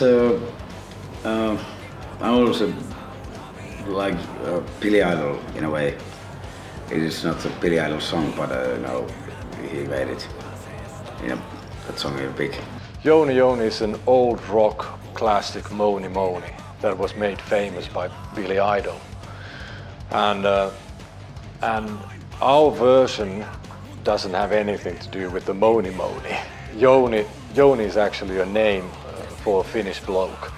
it's I'm also like Billy Idol in a way. It is not a Billy Idol song, but no, he made it. You know, that song is big. Jouni Jouni is an old rock classic, Moni Moni, that was made famous by Billy Idol. And our version doesn't have anything to do with the Moni Moni. Jouni is actually a name for a Finnish bloke.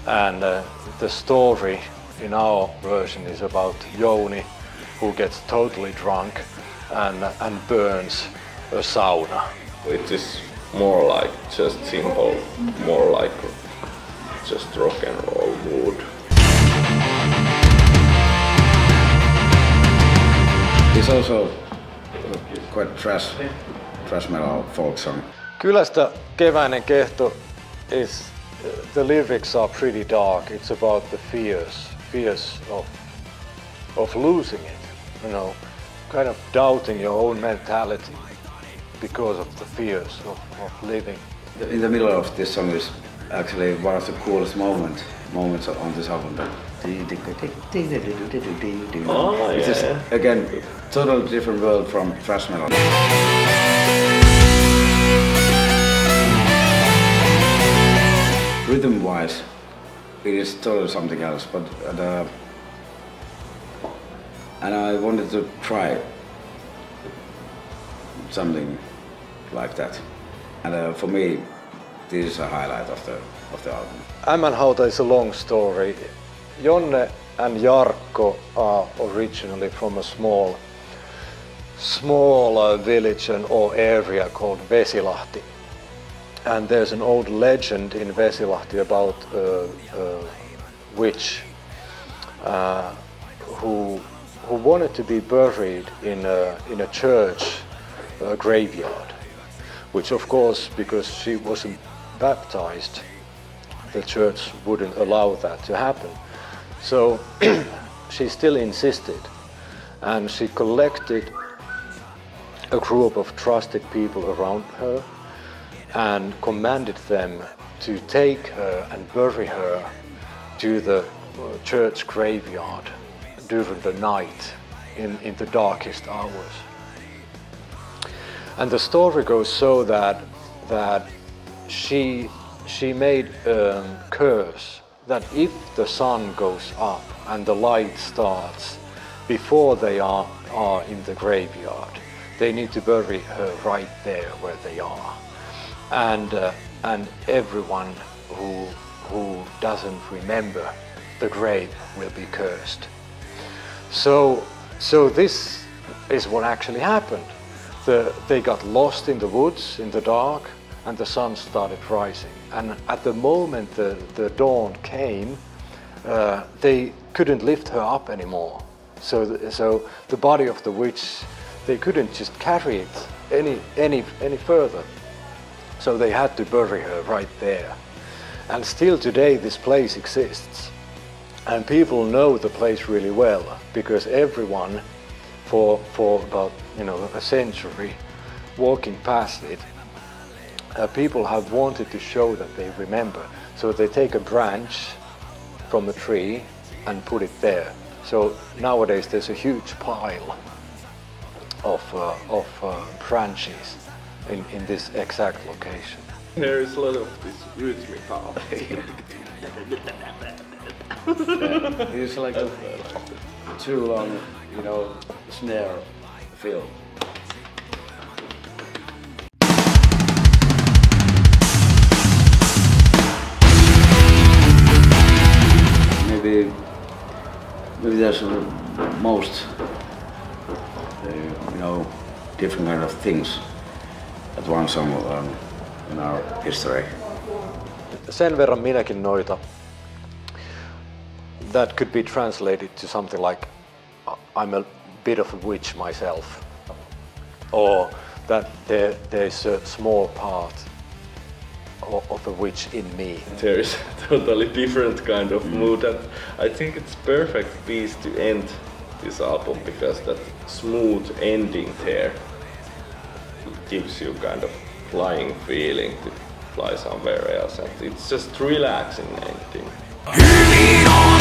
And the story in our version is about Jouni, who gets totally drunk and burns a sauna. It is more like just simple, more like just rock and roll mood. It's also quite trash metal folk song. Kylästä keväinen kehto is the lyrics are pretty dark. It's about the fears of losing it, you know, kind of doubting your own mentality because of the fears of living. In the middle of this song is actually one of the coolest moments on this album. Oh, it's just, again, totally different world from thrash metal. Rhythm-wise, it is totally something else, but and I wanted to try something like that. And for me, this is a highlight of the album. Ämmänhauta is a long story. Jonne and Jarkko are originally from a small village or area called Vesilahti. And there's an old legend in Vesilahti about a witch who wanted to be buried in a church graveyard, which of course, because she wasn't baptized, the church wouldn't allow that to happen. So she still insisted, and she collected a group of trusted people around her and commanded them to take her and bury her to the church graveyard during the night in the darkest hours. And the story goes so that she made a curse that if the sun goes up and the light starts before they are in the graveyard, they need to bury her right there where they are. And everyone who doesn't remember the grave will be cursed. So this is what actually happened. They got lost in the woods in the dark, and the sun started rising. And at the moment the dawn came, they couldn't lift her up anymore. So the body of the witch, they couldn't just carry it any further. So they had to bury her right there. And still today this place exists. And people know the place really well, because everyone for about a century walking past it, people have wanted to show that they remember. So they take a branch from a tree and put it there. So nowadays there's a huge pile of branches in this exact location. There is a lot of this rhythmical. It's like a too long, snare fill. Maybe there's most, different kind of things at one song in our history. Sen verran minäkin noita. That could be translated to something like, I'm a bit of a witch myself, or that there's a small part of a witch in me. There is a totally different kind of mood, and I think it's perfect piece to end this album, because that smooth ending there gives you kind of flying feeling fly somewhere else, and it's just relaxing, I think. Hyvin on